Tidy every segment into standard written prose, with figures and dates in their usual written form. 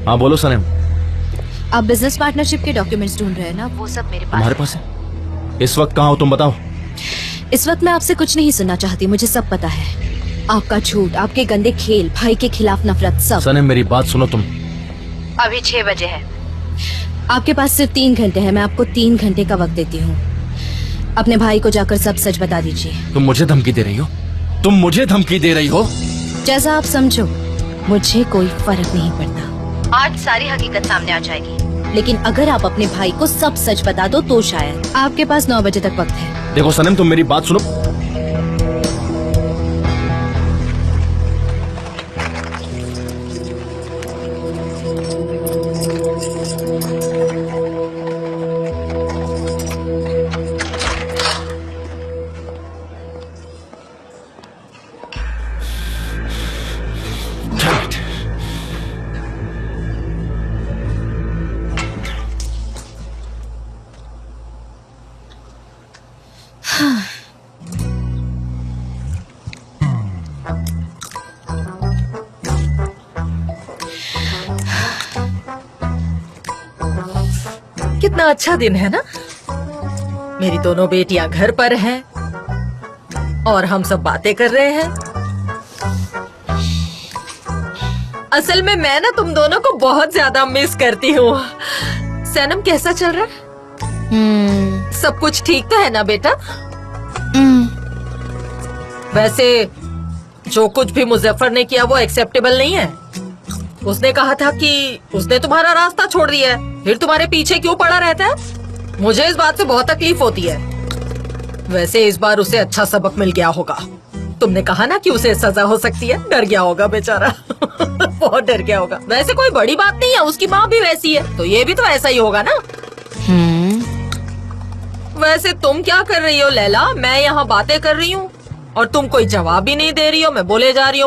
हाँ बोलो सनम। आप बिजनेस पार्टनरशिप के डॉक्यूमेंट्स ढूंढ रहे हैं ना? वो सब मेरे पास तुम्हारे पास है? इस वक्त कहाँ हो तुम बताओ। इस वक्त मैं आपसे कुछ नहीं सुनना चाहती, मुझे सब पता है। आपका झूठ, आपके गंदे खेल, भाई के खिलाफ नफरत, सब। सनम मेरी बात सुनो तुम। अभी 6 बजे है, आपके पास सिर्फ 3 घंटे हैं। मैं आपको 3 घंटे का वक्त देती हूँ। अपने भाई को जाकर सब सच बता दीजिए। तुम मुझे धमकी दे रही हो? तुम मुझे धमकी दे रही हो? जैसा आप समझो, मुझे कोई फर्क नहीं पड़ता। आज सारी हकीकत सामने आ जाएगी, लेकिन अगर आप अपने भाई को सब सच बता दो तो शायद। आपके पास 9 बजे तक वक्त है। देखो सनम, तुम मेरी बात सुनो। कितना अच्छा दिन है ना। मेरी दोनों बेटियां घर पर हैं और हम सब बातें कर रहे हैं। असल में मैं ना तुम दोनों को बहुत ज्यादा मिस करती हूँ। सनम कैसा चल रहा है? सब कुछ ठीक तो है ना बेटा? वैसे जो कुछ भी मुजफ्फर ने किया वो एक्सेप्टेबल नहीं है। उसने कहा था कि उसने तुम्हारा रास्ता छोड़ दिया है, फिर तुम्हारे पीछे क्यों पड़ा रहता है? मुझे इस बात से बहुत तकलीफ होती है। वैसे इस बार उसे अच्छा सबक मिल गया होगा। तुमने कहा ना कि उसे सजा हो सकती है, डर गया होगा बेचारा। बहुत डर गया होगा। वैसे कोई बड़ी बात नहीं है, उसकी माँ भी वैसी है, तो ये भी तो ऐसा ही होगा ना। वैसे तुम क्या कर रही हो लैला? मैं यहाँ बातें कर रही हूँ और तुम कोई जवाब भी नहीं दे रही हो। मैं बोले जा रही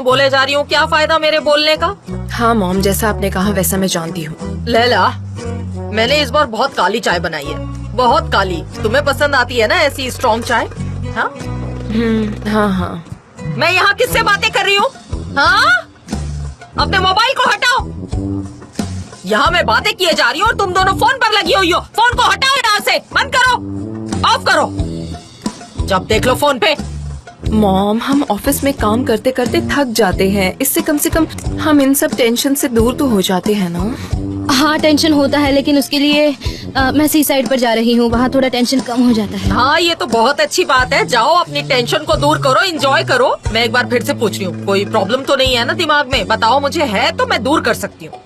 हूँ, क्या फायदा मेरे बोलने का? हाँ मॉम, जैसा आपने कहा वैसा मैं जानती हूँ। लैला, मैंने इस बार बहुत काली चाय बनाई है, बहुत काली। तुम्हें पसंद आती है ना ऐसी स्ट्रॉन्ग चाय? हाँ हाँ हाँ। मैं यहाँ किससे बातें कर रही हूँ? हाँ, अपने मोबाइल को हटाओ। यहाँ मैं बातें किए जा रही हूँ और तुम दोनों फोन पर लगी हुई हो। फोन को हटाओ यहाँ से, बंद करो, ऑफ करो। जब देख लो फोन पे। मॉम, हम ऑफिस में काम करते करते थक जाते हैं, इससे कम से कम हम इन सब टेंशन से दूर तो हो जाते हैं ना। हाँ टेंशन होता है, लेकिन उसके लिए मैं सी साइड पर जा रही हूँ, वहाँ थोड़ा टेंशन कम हो जाता है। हाँ, ये तो बहुत अच्छी बात है। जाओ अपनी टेंशन को दूर करो, एंजॉय करो। मैं एक बार फिर से पूछ रही हूँ, कोई प्रॉब्लम तो नहीं है ना दिमाग में? बताओ मुझे, है तो मैं दूर कर सकती हूँ।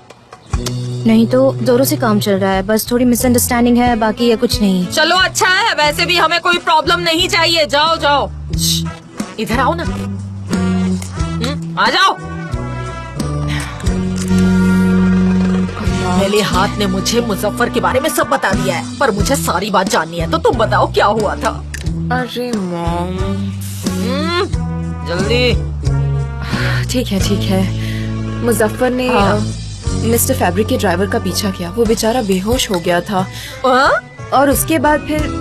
नहीं तो जोरों से काम चल रहा है, बस थोड़ी मिसअंडरस्टैंडिंग है, बाकी ये कुछ नहीं। चलो अच्छा है, वैसे भी हमें कोई प्रॉब्लम नहीं चाहिए। जाओ जाओ, इधर आओ ना। आ जाओ। मेरे हाथ ने मुझे मुजफ्फर के बारे में सब बता दिया है, पर मुझे सारी बात जाननी है। तो तुम बताओ क्या हुआ था? अरे मॉम, जल्दी। ठीक है। मुजफ्फर ने मिस्टर फैब्रिक के ड्राइवर का पीछा किया। वो बेचारा बेहोश हो गया था और उसके बाद फिर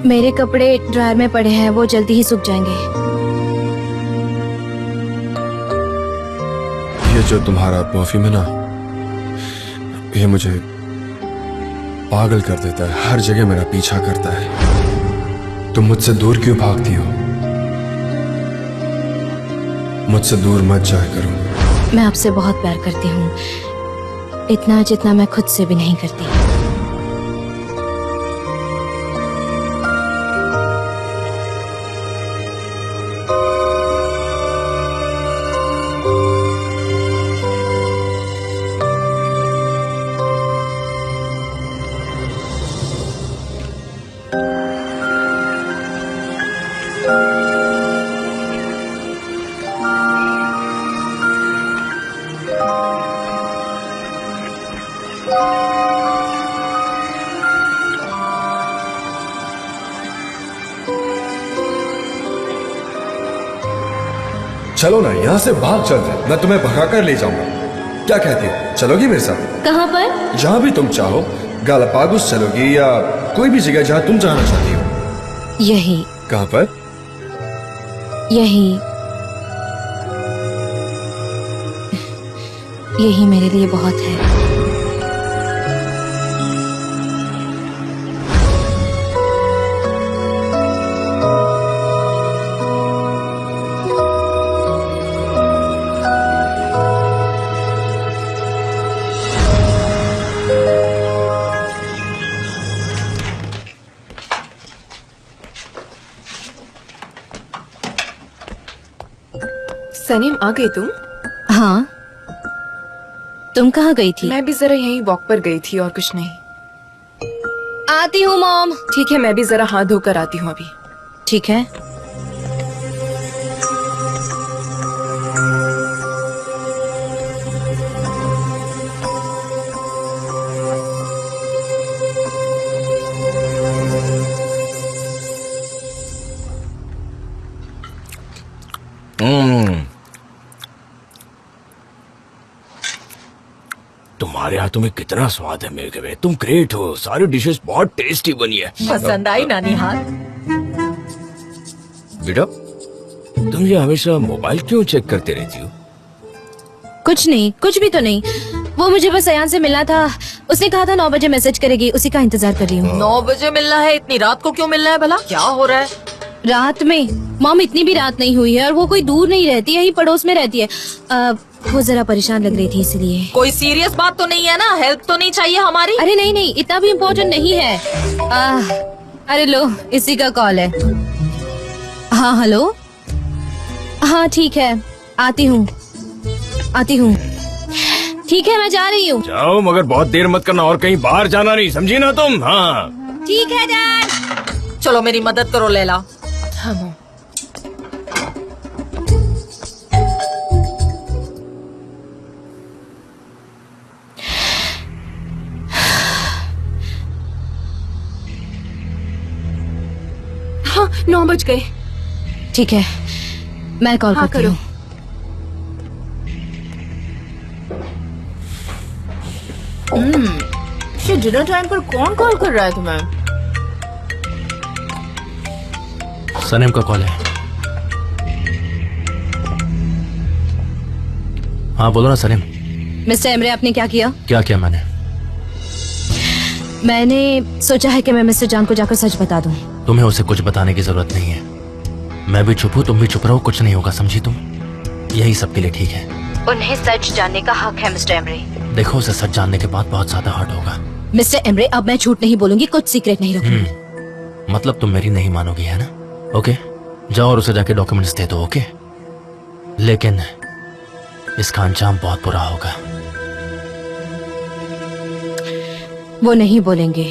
मेरे कपड़े ड्रायर में पड़े हैं, वो जल्दी ही सूख जाएंगे। ये जो तुम्हारा परफ्यूम है ना, ये मुझे पागल कर देता है। हर जगह मेरा पीछा करता है। तुम मुझसे दूर क्यों भागती हो? मुझसे दूर मत जाया करो। मैं आपसे बहुत प्यार करती हूँ, इतना जितना मैं खुद से भी नहीं करती। चलो ना, यहाँ से भाग चलते हैं। मैं तुम्हें भगा कर ले जाऊंगा। क्या कहती हो, चलोगी मेरे साथ? कहाँ पर? जहाँ भी तुम चाहो। गालापागोस चलोगी या कोई भी जगह जहाँ तुम जाना चाहती हो? यही। कहाँ पर? यही। यही मेरे लिए बहुत है। सनीम, आ गई तुम? हाँ, तुम कहाँ गई थी? मैं भी जरा यहीं वॉक पर गई थी और कुछ नहीं। आती हूँ मॉम। ठीक है, मैं भी जरा हाथ धोकर आती हूँ अभी। ठीक है। तुम्हारे हाथों में कितना स्वाद है मिल्क वे। तुम ग्रेट हो, सारी डिशेस बहुत टेस्टी बनी है। पसंद आई नानी हाथ? बेटा, तुम ये हमेशा मोबाइल क्यों चेक करते रहती हो? कुछ नहीं, कुछ भी तो नहीं। वो मुझे बस अयान से मिलना था। उसने कहा था 9 बजे मैसेज करेगी, उसी का इंतजार कर रही हूँ। 9 बजे मिलना है? इतनी रात को क्यों मिलना है भला? क्या हो रहा है? रात में? मॉम, इतनी भी रात नहीं हुई है और वो कोई दूर नहीं रहती है, यही पड़ोस में रहती है। वो जरा परेशान लग रही थी इसलिए। कोई सीरियस बात तो नहीं है ना? हेल्प तो नहीं चाहिए हमारी? अरे नहीं नहीं, इतना भी इम्पोर्टेंट नहीं है। अरे लो, इसी का कॉल है। हाँ हेलो। हाँ ठीक है, आती हूँ आती हूँ। ठीक है, मैं जा रही हूँ। जाओ, मगर बहुत देर मत करना और कहीं बाहर जाना नहीं, समझी ना तुम? हाँ ठीक है डैड। चलो मेरी मदद करो लैला। हम हाँ, 9 बज गए। ठीक है, मैं कॉल हाँ, करती हूँ। डिनर टाइम पर कौन कॉल कर रहा है तुम्हें? सनीम का कॉल है। हाँ बोलो ना सनीम। मिस्टर एमरे, आपने क्या किया? क्या किया मैंने? मैंने सोचा है कि मैं मिस्टर जान को जाकर सच बता दूं। तुम्हें उसे कुछ बताने की जरूरत नहीं है। मैं भी चुप हूँ, तुम भी चुप रहो, कुछ नहीं होगा, समझी तुम? यही सबके लिए ठीक है। उन्हें सच जानने का हक है मिस्टर एमरे। देखो, उसे सच जानने के बाद बहुत ज्यादा हर्ट होगा। मिस्टर एमरे, अब मैं झूठ नहीं बोलूंगी, कुछ सीक्रेट नहीं रखूंगी। मतलब तुम मेरी नहीं मानोगी, है ना? ओके, जाओ और उसे जाके डॉक्यूमेंट्स दे दो। ओके, लेकिन इसका अंजाम बहुत बुरा होगा। वो नहीं बोलेंगे।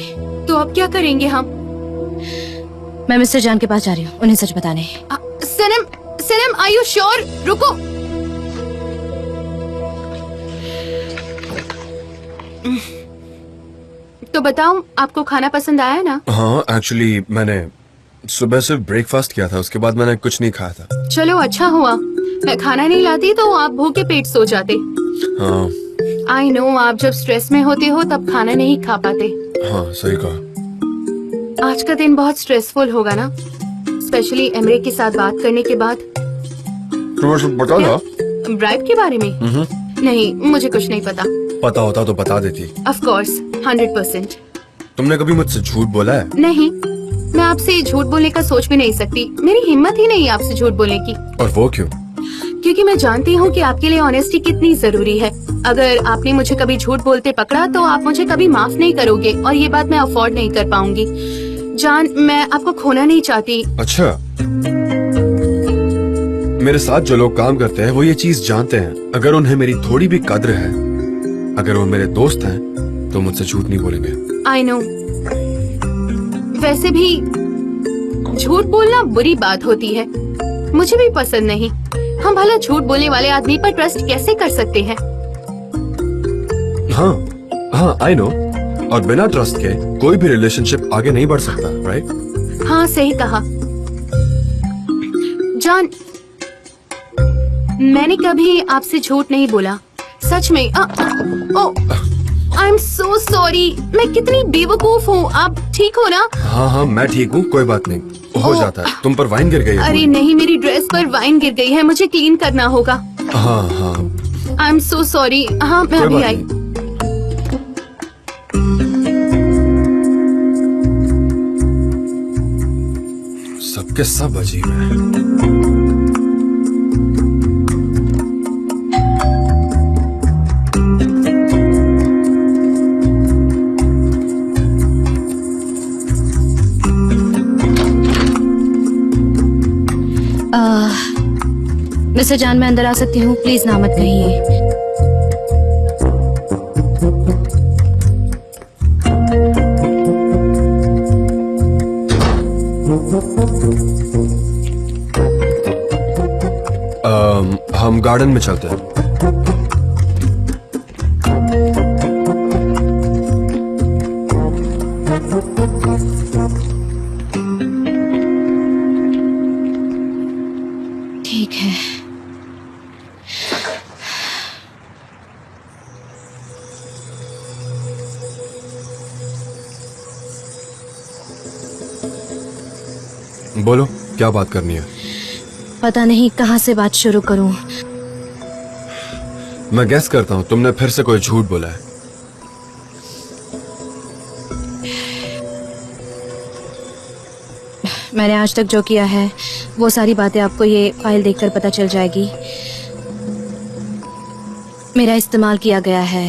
तो अब क्या करेंगे हम? मैं मिस्टर जान के पास जा रही हूँ उन्हें सच बताने। सनम, सनम, आर यू श्योर? रुको। तो बताओ, आपको खाना पसंद आया ना? हाँ, एक्चुअली मैंने सुबह सिर्फ ब्रेकफास्ट किया था, उसके बाद मैंने कुछ नहीं खाया था। चलो अच्छा हुआ, मैं खाना नहीं लाती तो आप भूखे पेट सो जाते। हाँ आई नो, आप जब स्ट्रेस में होते हो तब खाना नहीं खा पाते। हाँ, सही कहा। आज का दिन बहुत स्ट्रेसफुल होगा ना, स्पेशली एमरे के साथ बात करने के बाद। तुम्हें सब पता था? ब्राइब के बारे में? नहीं, मुझे कुछ नहीं पता। पता होता तो बता देती। Of course, 100%। तुमने कभी मुझसे झूठ बोला है? नहीं, मैं आपसे झूठ बोलने का सोच भी नहीं सकती। मेरी हिम्मत ही नहीं आपसे झूठ बोलने की। और वो क्यों? क्योंकि मैं जानती हूँ कि आपके लिए ऑनेस्टी कितनी जरूरी है। अगर आपने मुझे कभी झूठ बोलते पकड़ा तो आप मुझे कभी माफ नहीं करोगे और ये बात मैं अफोर्ड नहीं कर पाऊंगी। जान, मैं आपको खोना नहीं चाहती। अच्छा, मेरे साथ जो लोग काम करते हैं वो ये चीज जानते हैं। अगर उन्हें मेरी थोड़ी भी कद्र है, अगर वो मेरे दोस्त हैं, तो मुझसे झूठ नहीं बोलेंगे। आई नो, वैसे भी झूठ बोलना बुरी बात होती है, मुझे भी पसंद नहीं। हम भला झूठ बोलने वाले आदमी पर ट्रस्ट कैसे कर सकते हैं? हाँ हाँ, आई नो, और बिना ट्रस्ट के कोई भी रिलेशनशिप आगे नहीं बढ़ सकता, राइट? हाँ सही कहा जान, मैंने कभी आपसे झूठ नहीं बोला, सच में। आई एम सो सॉरी, मैं कितनी बेवकूफ हूँ। आप ठीक हो ना? हाँ मैं ठीक हूँ, कोई बात नहीं, हो जाता है। तुम पर वाइन गिर गई है। अरे नहीं, मेरी ड्रेस पर वाइन गिर गई है, मुझे क्लीन करना होगा। हाँ आई एम सो सॉरी। हाँ मैं अभी आई। सबके सब अजीब है। मिस्टर जान, मैं अंदर आ सकती हूँ? प्लीज ना मत कहिए। हम गार्डन में चलते हैं। ठीक है। बोलो, क्या बात करनी है? पता नहीं कहाँ से बात शुरू करूं। मैं गेस करता हूँ तुमने फिर से कोई झूठ बोला है। मैंने आज तक जो किया है वो सारी बातें आपको ये फाइल देखकर पता चल जाएगी। मेरा इस्तेमाल किया गया है।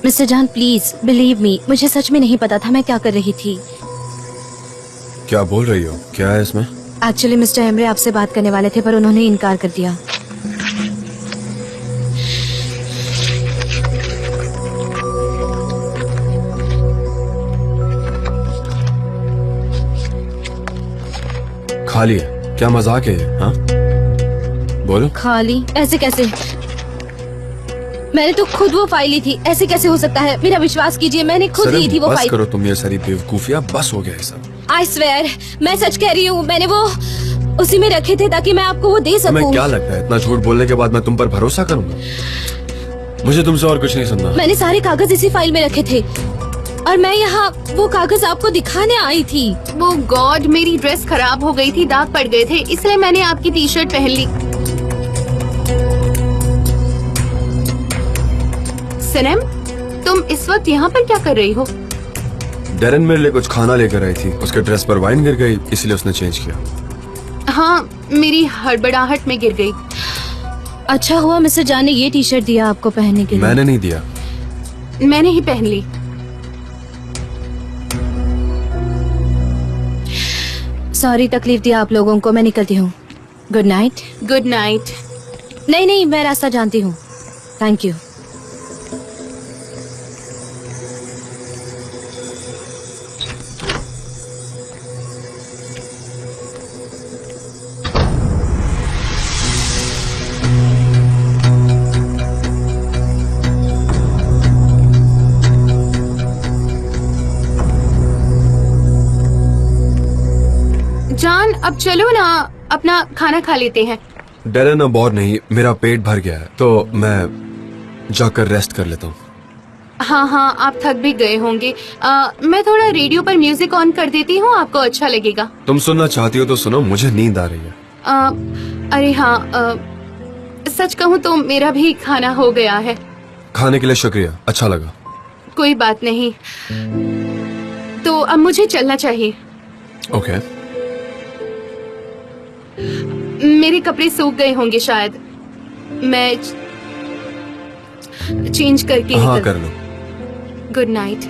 मिस्टर जान प्लीज बिलीव मी, मुझे सच में नहीं पता था मैं क्या कर रही थी। क्या बोल रही हो? क्या है इसमें? एक्चुअली मिस्टर एमरे आपसे बात करने वाले थे पर उन्होंने इनकार कर दिया। खाली है? क्या मजाक है ये? हाँ बोलो। खाली? ऐसे कैसे? मैंने तो खुद वो फाइल ली थी, ऐसे कैसे हो सकता है? मेरा विश्वास कीजिए, मैंने खुद ली थी वो बस फाइल। करो तुम ये सारी बेवकूफियां, बस हो गया ये सब। आई स्वेयर, मैं सच कह रही हूँ, मैंने वो उसी में रखे थे ताकि मैं आपको वो दे सकूं। तुम्हें क्या लगता है इतना झूठ बोलने के बाद मैं तुम पर भरोसा करूंगा? मुझे तुमसे और कुछ नहीं सुनना। मैंने सारे कागज इसी फाइल में रखे थे और मैं यहाँ वो कागज आपको दिखाने आई थी। वो गॉड, मेरी ड्रेस खराब हो गई थी, दाग पड़ गए थे, इसलिए मैंने आपकी टी शर्ट पहन ली। सनम, तुम इस वक्त यहाँ पर क्या कर रही हो? डेरन मेरे लिए कुछ खाना लेकर आई थी, उसके ड्रेस पर वाइन गिर गई, इसलिए उसने चेंज किया। हाँ, मेरी हड़बड़ाहट में गिर गई। अच्छा हुआ मिस्टर जान ने ये टी शर्ट दिया आपको पहनने के लिए। मैंने नहीं दिया। मैंने ही पहन ली। सॉरी तकलीफ दिया आप लोगों को, मैं निकलती हूँ। Good night. Good night. नहीं, मैं रास्ता जानती हूँ। Thank you. जान, अब चलो ना, अपना खाना खा लेते हैं। डेरन अब और नहीं, मेरा पेट भर गया है तो मैं जाकर रेस्ट कर लेता हूँ। हाँ, आप थक भी गए होंगे। मैं थोड़ा रेडियो पर म्यूजिक ऑन कर देती हूँ, आपको अच्छा लगेगा। तुम सुनना चाहती हो तो सुनो, मुझे नींद आ रही है। अरे हाँ, सच कहूँ तो मेरा भी खाना हो गया है। खाने के लिए शुक्रिया, अच्छा लगा। कोई बात नहीं, तो अब मुझे चलना चाहिए। ओके। मेरे कपड़े सूख गए होंगे शायद, मैं चेंज करके हाँ कर लो। Good night.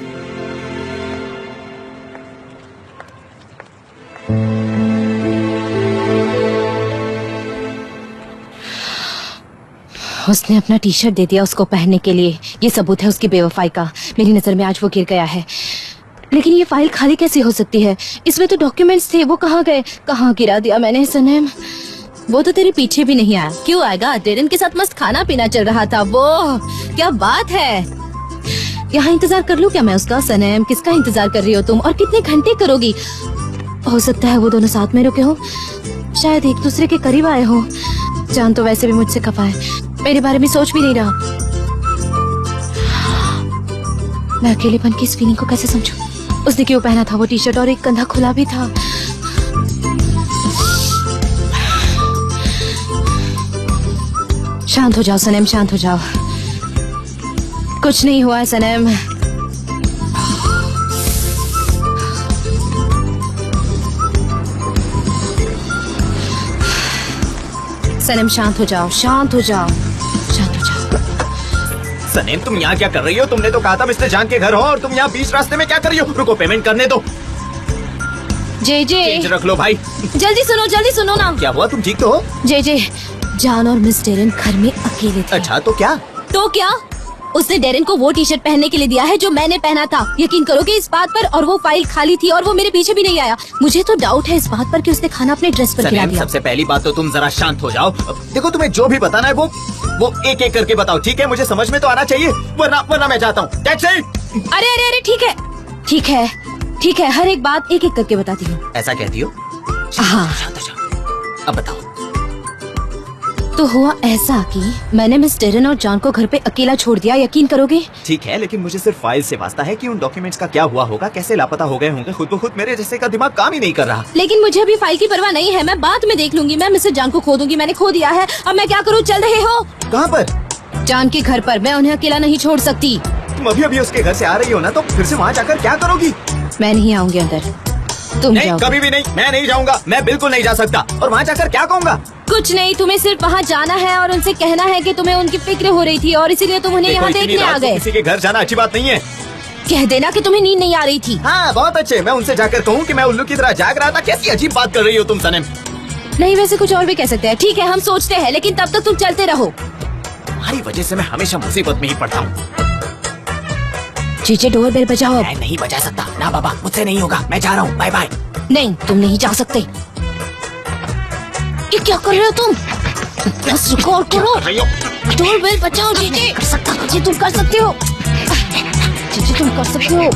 उसने अपना टी शर्ट दे दिया उसको पहनने के लिए। ये सबूत है उसकी बेवफाई का। मेरी नजर में आज वो गिर गया है, लेकिन ये फाइल खाली कैसे हो सकती है? इसमें तो डॉक्यूमेंट्स थे, वो कहाँ गए? कहाँ गिरा दिया मैंने? सनम, वो तो तेरे पीछे भी नहीं आया। क्यों आएगा? डेरन के साथ मस्त खाना पीना चल रहा था। वो क्या बात है? यहाँ इंतजार कर लूँ क्या मैं उसका? सनम, किसका इंतजार कर रही हो तुम और कितने घंटे करोगी? हो सकता है वो दोनों साथ में रुके हो, शायद एक दूसरे के करीब आए हो। जान तो वैसे भी मुझसे खफा है, मेरे बारे में सोच भी नहीं रहा। मैं अकेलेपन की इस फीलिंग को कैसे समझूं? उसने क्यों पहना था वो टी शर्ट और एक कंधा खुला भी था। शांत हो जाओ सनम, शांत हो जाओ। कुछ नहीं हुआ है सनम। सनम शांत हो जाओ, शांत हो जाओ, शांत हो जाओ। सनम तुम यहाँ क्या कर रही हो? तुमने तो कहा था मिस्टर जान के घर हो और तुम यहाँ बीच रास्ते में क्या कर रही हो? रुको, पेमेंट करने दो। जे चेंज रख लो भाई। जल्दी सुनो ना। क्या हुआ, तुम ठीक तो हो? जे जान और मिस डेरेन घर में अकेले थे। अच्छा तो क्या? तो क्या, उसने डेरेन को वो टी शर्ट पहनने के लिए दिया है जो मैंने पहना था। यकीन करोगे इस बात पर? और वो फाइल खाली थी और वो मेरे पीछे भी नहीं आया। मुझे तो डाउट है इस बात पर कि उसने खाना अपने ड्रेस पर गिरा दिया। सबसे पहली बात तो तुम जरा शांत हो जाओ। देखो तुम्हें जो भी बताना है वो एक एक करके बताओ, ठीक है? मुझे समझ में तो आना चाहिए, वरना मैं जाता हूँ। अरे ठीक है, हर एक बात एक एक करके बताती हूँ। ऐसा कहती हो? हाँ। शांत हो जाओ, अब बताओ। तो हुआ ऐसा कि मैंने मिस डेरेन और जॉन को घर पे अकेला छोड़ दिया। यकीन करोगे? ठीक है, लेकिन मुझे सिर्फ फाइल से वास्ता है कि उन डॉक्यूमेंट्स का क्या हुआ होगा, कैसे लापता हो गए होंगे। खुद ब खुद मेरे जैसे का दिमाग काम ही नहीं कर रहा। लेकिन मुझे अभी फाइल की परवाह नहीं है, मैं बाद में देख लूंगी। मैं मिसेस जान को खो दूंगी, मैंने खो दिया है। अब मैं क्या करूँ? चल रहे हो? कहाँ पर? जान के घर पर। मैं उन्हें अकेला नहीं छोड़ सकती। तुम अभी उसके घर से आ रही हो ना, तो फिर से वहाँ जाकर क्या करोगी? मैं नहीं आऊंगी अंदर, तुम नहीं, जाओ। कभी भी नहीं, मैं नहीं जाऊंगा, मैं बिल्कुल नहीं जा सकता। और वहाँ जाकर क्या कहूँगा? कुछ नहीं, तुम्हें सिर्फ वहाँ जाना है और उनसे कहना है कि तुम्हें उनकी फिक्र हो रही थी और इसीलिए तुम उन्हें यहाँ देखने आ गए। किसी के घर जाना अच्छी बात नहीं है। कह देना कि तुम्हें नींद नहीं आ रही थी। हाँ बहुत अच्छे, मैं उनसे जाकर कहूँ कि मैं उल्लू की तरह जाग रहा था। कैसी अजीब बात कर रही हो तुम सनम। नहीं, वैसे कुछ और भी कह सकते हैं। ठीक है, हम सोचते हैं, लेकिन तब तक तुम चलते रहो। तुम्हारी वजह से मैं हमेशा मुसीबत में ही पड़ता हूँ। चीचे, डोरबेल बजाओ। मैं नहीं बजा सकता ना बाबा, मुझसे नहीं होगा। मैं जा रहा हूँ, बाय बाय। नहीं, तुम नहीं जा सकते। ये क्या कर रहे हो तुम? बस रुको और करो। डोरबेल बजाओ चीचे। जी तुम कर सकते हो, चीचे तुम कर सकते हो।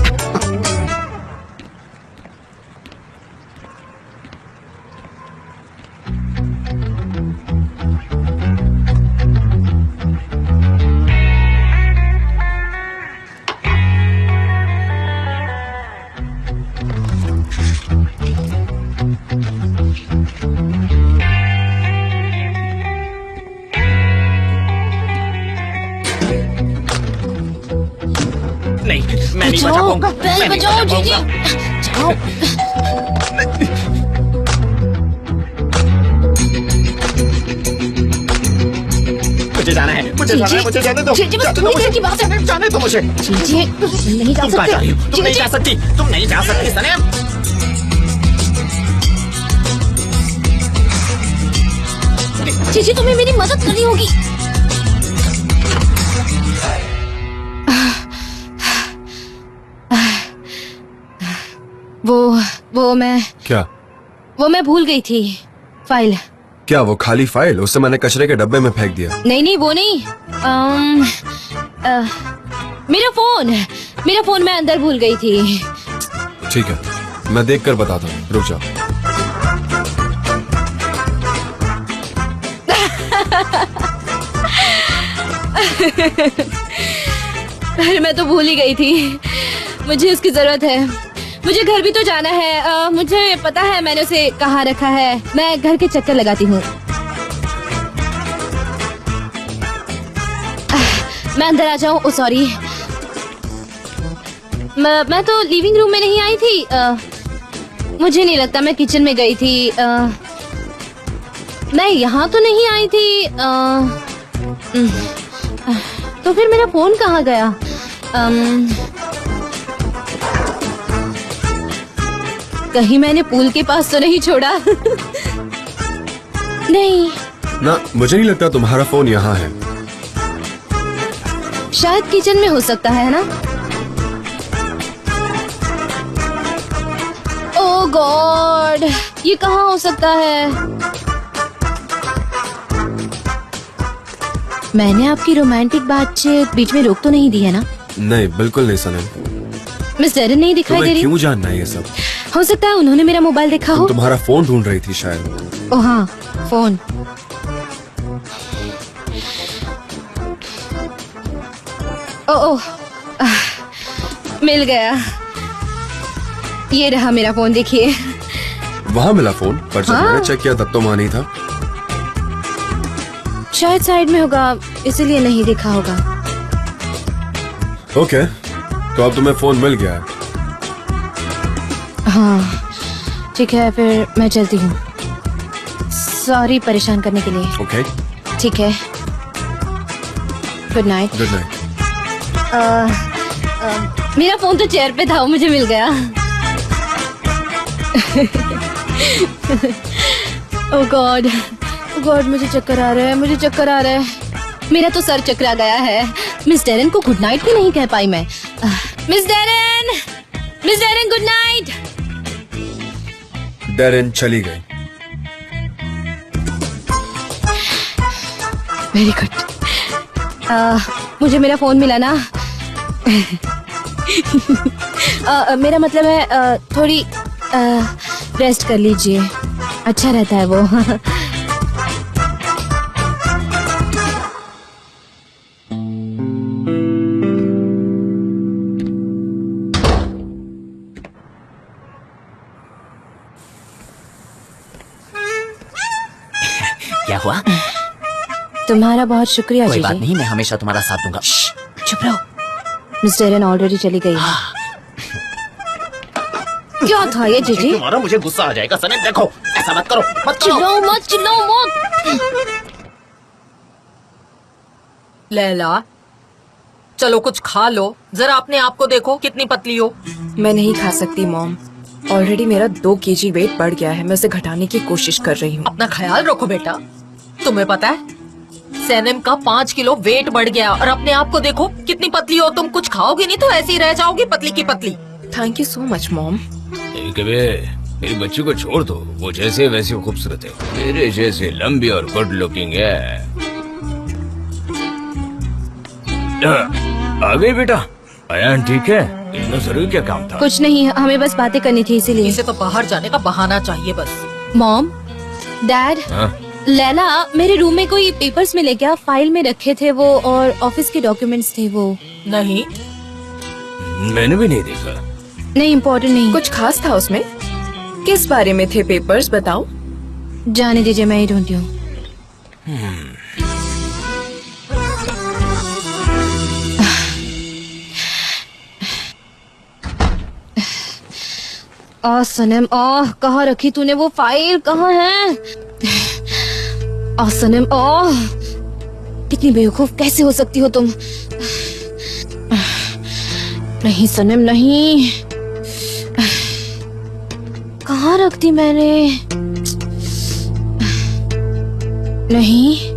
नहीं, मैं नहीं बजा पाऊंगा। बेल बजाओ जीजी, जाओ। मुझे जाना है, मुझे जाने दो। जीजी, बस थोड़ी देर की बात है। जाने दो मुझे। जीजी, तुम नहीं जा तुम कहाँ जा रही हो? तुम नहीं जा सकती, तुम नहीं जा सकती सनम। जीजी, तुम्हें मेरी मदद करनी होगी। वो मैं क्या? वो मैं भूल गई थी फाइल। क्या वो खाली फाइल? उससे मैंने कचरे के डब्बे में फेंक दिया। नहीं वो नहीं। मेरा फोन मैं अंदर भूल गई थी। ठीक है, मैं देख कर बताता हूँ, रुक जाओ। अरे मैं तो भूल ही गई थी, मुझे उसकी जरूरत है। मुझे घर भी तो जाना है। मुझे पता है मैंने उसे कहाँ रखा है। मैं घर के चक्कर लगाती हूँ। मैं अंदर आ जाऊँ? ओ सॉरी, मैं तो लिविंग रूम में नहीं आई थी। मुझे नहीं लगता, मैं किचन में गई थी। मैं यहाँ तो नहीं आई थी। तो फिर मेरा फोन कहाँ गया? कहीं मैंने पूल के पास तो नहीं छोड़ा? नहीं ना, मुझे नहीं लगता तुम्हारा फोन यहाँ है। शायद किचन में हो सकता है ना? ओह गॉड, ये कहाँ हो सकता है? मैंने आपकी रोमांटिक बातचीत बीच में रोक तो नहीं दी है ना? नहीं, बिल्कुल नहीं सनम। मिस डेरन नहीं दिखाई दे तुम्हें रही? क्यों जानना है ये सब? हो सकता है उन्होंने मेरा मोबाइल देखा हो। तुम्हारा फोन ढूंढ रही थी शायद। ओ हाँ, फोन। ओह, मिल गया। ये रहा मेरा फोन, देखिए। वहाँ मिला फोन, पर जब मैंने चेक किया तब तो वहाँ नहीं था। शायद साइड में होगा, इसीलिए नहीं दिखा होगा। ओके, तो अब तुम्हें फोन मिल गया है। हाँ, ठीक है, फिर मैं चलती हूँ। सॉरी परेशान करने के लिए। ओके, ठीक है, गुड नाइट। Good night. मेरा फोन तो चेयर पे था, वो मुझे मिल गया। ओह गॉड, गॉड, मुझे चक्कर आ रहा है, मुझे चक्कर आ रहा है। मेरा तो सर चकरा गया है। मिस डेरन को गुड नाइट भी नहीं कह पाई मैं। Miss Darren, miss Darren, good night. Darren चली गई। Very good. मुझे मेरा फोन मिला ना। मेरा मतलब है थोड़ी रेस्ट कर लीजिए, अच्छा रहता है वो। क्या हुआ? तुम्हारा बहुत शुक्रिया कोई बात जीजी। नहीं, मैं हमेशा तुम्हारा साथ दूंगा। चुप रहो। मिस डेरन ऑलरेडी चली गई है। क्या था ये जीजी? तुम्हारा मुझे गुस्सा आ जाएगा सनम, देखो ऐसा मत करो, मत करो। चिल्लाओ मत, चिल्लाओ मत। लैला, चलो कुछ खा लो, जरा अपने आप को देखो कितनी पतली हो। मैं नहीं खा सकती मॉम, ऑलरेडी मेरा 2 kg वेट बढ़ गया है। मैं उसे घटाने की कोशिश कर रही हूँ। अपना ख्याल रखो बेटा। तुम्हें पता है सैनम का 5 किलो वेट बढ़ गया और अपने आप को देखो कितनी पतली हो। तुम कुछ खाओगे नहीं तो ऐसे ही रह जाओगी, पतली की पतली। Thank you so much mom. मेरी बच्ची को छोड़ दो, वो जैसे वैसे खूबसूरत है, मेरे जैसे लंबी और गुड लुकिंग है। आ गई बेटा? अयान ठीक है? इतना जरूरी क्या काम था? कुछ नहीं, हमें बस बातें करनी थी इसीलिए। इसे तो बाहर जाने का बहाना चाहिए बस। मॉम, डैड, हाँ? लैला मेरे रूम में कोई पेपर्स मिले क्या? फाइल में रखे थे वो, और ऑफिस के डॉक्यूमेंट्स थे वो। नहीं, मैंने भी नहीं देखा। नहीं, इम्पोर्टेंट नहीं। कुछ खास था उसमें? किस बारे में थे पेपर्स, बताओ। जाने दीजिए, मैं ही ढूंढती हूँ। सनम, कहाँ रखी तूने वो फाइल? कहाँ है? सनम, कितनी बेवकूफ कैसे हो सकती हो तुम? नहीं सनम, नहीं। कहाँ रख दी मैंने? नहीं।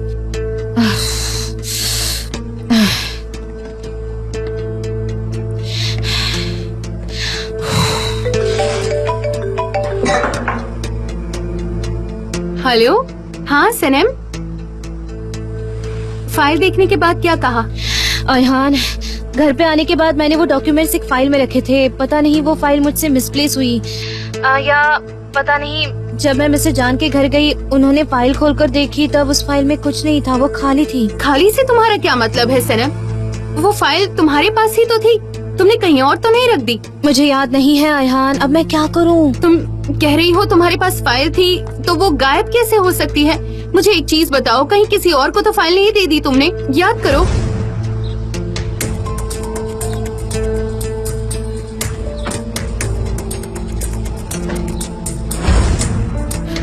हेलो, हाँ सनम। फाइल देखने के बाद क्या कहा? अयहान, घर पे आने के बाद मैंने वो डॉक्यूमेंट्स एक फाइल में रखे थे। पता नहीं वो फाइल मुझसे मिसप्लेस हुई या पता नहीं, जब मैं मिस्टर जान के घर गई उन्होंने फाइल खोलकर देखी, तब उस फाइल में कुछ नहीं था, वो खाली थी। खाली से तुम्हारा क्या मतलब है सनम? वो फाइल तुम्हारे पास ही तो थी, तुमने कहीं और तो नहीं रख दी? मुझे याद नहीं है अयहान, अब मैं क्या करूं? तुम कह रही हो तुम्हारे पास फाइल थी, तो वो गायब कैसे हो सकती है? मुझे एक चीज बताओ, कहीं किसी और को तो फाइल नहीं दे दी तुमने? याद करो।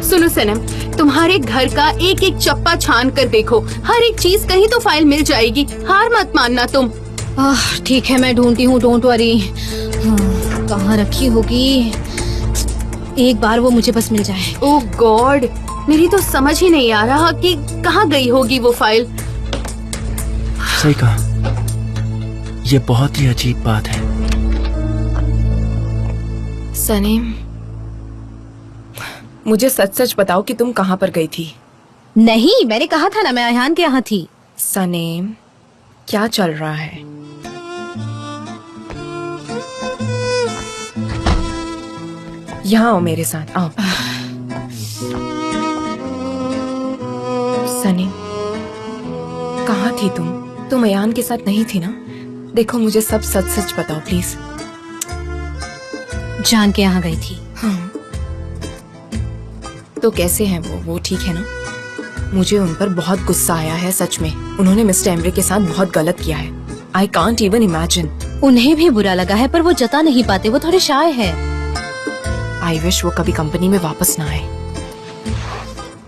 सुनो सनम, तुम्हारे घर का एक एक चप्पा छान कर देखो, हर एक चीज कहीं तो फाइल मिल जाएगी। हार मत मानना तुम। ठीक है, मैं ढूंढती हूँ, डोंट वरी। कहाँ रखी होगी? एक बार वो मुझे बस मिल जाए। ओह गॉड, मेरी तो समझ ही नहीं आ रहा कि कहाँ गई होगी वो फाइल। सही कहा, ये बहुत ही अजीब बात है। सनीम, मुझे सच सच बताओ कि तुम कहाँ पर गई थी? नहीं, मैंने कहा था ना मैं अयहान के यहाँ थी। सनीम, क्या चल रहा है? यहाँ आओ मेरे साथ, आओ। सनी, कहाँ थी तुम? तुम अयान के साथ नहीं थी ना? देखो मुझे सब सच सच बताओ प्लीज। जान के यहाँ गई थी। हाँ। तो कैसे हैं वो ठीक है ना? मुझे उन पर बहुत गुस्सा आया है सच में। उन्होंने मिस्टर एमरे के साथ बहुत गलत किया है। I can't even imagine. उन्हें भी बुरा लगा है पर वो जता नहीं पाते, वो थोड़े शाय है। आई विश वो कभी कंपनी में वापस ना आए।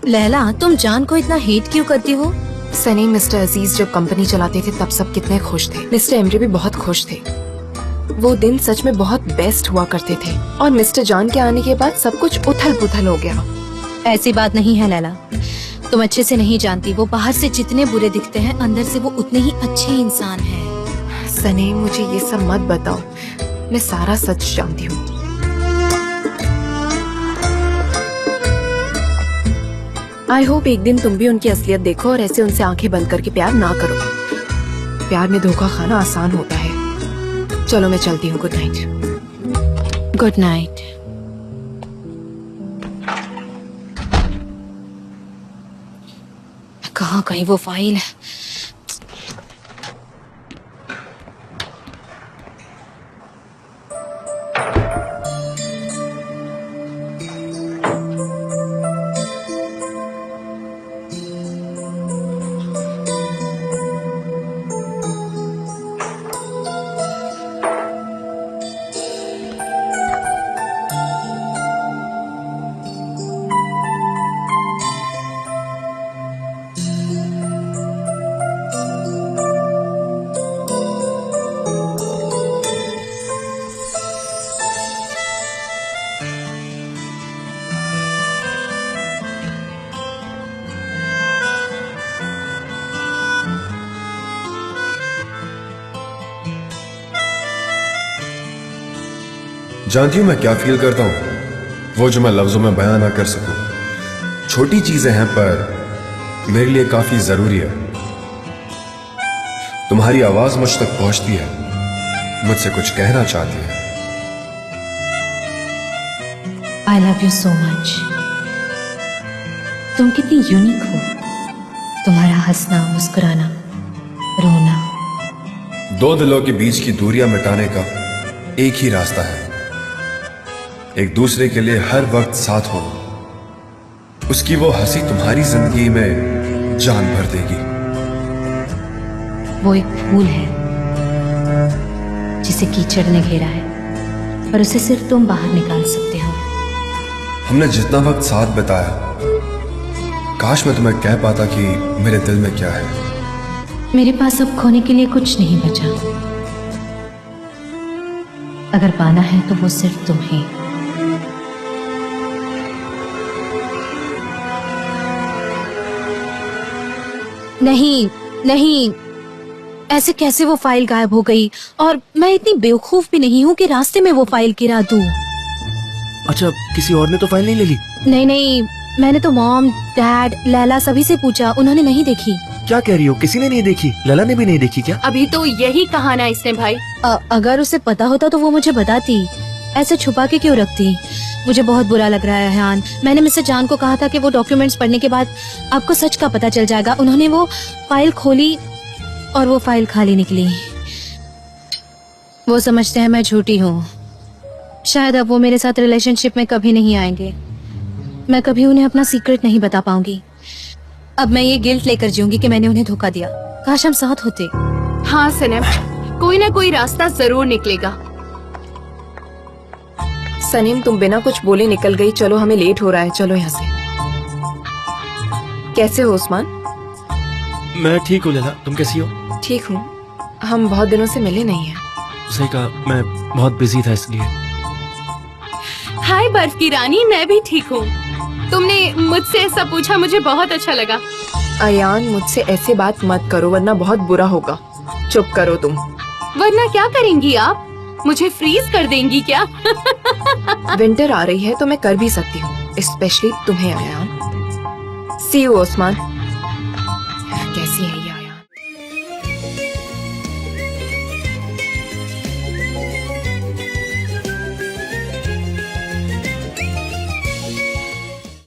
लैला, तुम जान को इतना हेट क्यों करती हो? सनी, मिस्टर अजीज जब कंपनी चलाते थे तब सब कितने खुश थे। मिस्टर एमरे भी बहुत खुश थे। वो दिन सच में बहुत बेस्ट हुआ करते थे और मिस्टर जान के आने के बाद सब कुछ उथल पुथल हो गया। ऐसी बात नहीं है लैला, तुम अच्छे से नहीं जानती। वो बाहर से जितने बुरे दिखते हैं अंदर से वो उतने ही अच्छे इंसान हैं। सनी, मुझे ये सब मत बताओ, मैं सारा सच जानती हूँ। आई होप एक दिन तुम भी उनकी असलियत देखो और ऐसे उनसे आंखें बंद करके प्यार ना करो। प्यार में धोखा खाना आसान होता है। चलो मैं चलती हूँ, गुड नाइट। Good night. कहाँ गई वो फाइल? जानती हूं मैं क्या फील करता हूं, वो जो मैं लफ्जों में बयां ना कर सकूं। छोटी चीजें हैं पर मेरे लिए काफी जरूरी है। तुम्हारी आवाज मुझ तक पहुंचती है, मुझसे कुछ कहना चाहती है। I love you so much. तुम कितनी यूनिक हो। तुम्हारा हंसना, मुस्कुराना, रोना। दो दिलों के बीच की दूरियां मिटाने का एक ही रास्ता है, एक दूसरे के लिए हर वक्त साथ होना। उसकी वो हंसी तुम्हारी जिंदगी में जान भर देगी। वो एक फूल है जिसे कीचड़ ने घेरा है, पर उसे सिर्फ तुम बाहर निकाल सकते हो। हमने जितना वक्त साथ बिताया, काश मैं तुम्हें कह पाता कि मेरे दिल में क्या है। मेरे पास अब खोने के लिए कुछ नहीं बचा। अगर पाना है तो वो सिर्फ तुम्हें। नहीं नहीं, ऐसे कैसे वो फाइल गायब हो गई? और मैं इतनी बेवकूफ भी नहीं हूँ कि रास्ते में वो फाइल गिरा दूं। अच्छा, किसी और ने तो फाइल नहीं ले ली? नहीं नहीं, मैंने तो मॉम, डैड, लैला सभी से पूछा, उन्होंने नहीं देखी। क्या कह रही हो? किसी ने नहीं देखी? लैला ने भी नहीं देखी क्या? अभी तो यही कहा ना इसने भाई। अगर उसे पता होता तो वो मुझे बताती। ऐसे छुपा के क्यों रखती? मुझे बहुत बुरा लग रहा है हान। मैंने मिस्टर जान को कहा था कि वो डॉक्यूमेंट्स पढ़ने के बाद आपको सच का पता चल जाएगा। उन्होंने वो फाइल खोली और वो फाइल खाली निकली। वो समझते हैं मैं झूठी हूँ। शायद अब वो मेरे साथ रिलेशनशिप में कभी नहीं आएंगे। मैं कभी उन्हें अपना सीक्रेट नहीं बता पाऊंगी। अब मैं ये गिल्ट लेकर जीऊंगी कि मैंने उन्हें धोखा दिया। काश हम साथ होते। हाँ सनम, कोई ना कोई रास्ता जरूर निकलेगा। सनीम, तुम बिना कुछ बोले निकल गई। चलो, हमें लेट हो रहा है, चलो यहाँ से। कैसे हो उस्मान? मैं ठीक हूँ लैला, तुम कैसी हो? ठीक हूँ। हम बहुत दिनों से मिले नहीं हैं। सही कहा, मैं बहुत बिजी था इसलिए। हाय बर्फ की रानी, मैं भी ठीक हूँ। तुमने मुझसे ऐसा पूछा, मुझे बहुत अच्छा लगा। अयान, मुझसे ऐसे बात मत करो वरना बहुत बुरा होगा। चुप करो तुम। वरना क्या करेंगी आप? मुझे फ्रीज कर देंगी क्या? विंटर आ रही है तो मैं कर भी सकती हूँ, स्पेशली तुम्हें अयान। सी यू उस्मान।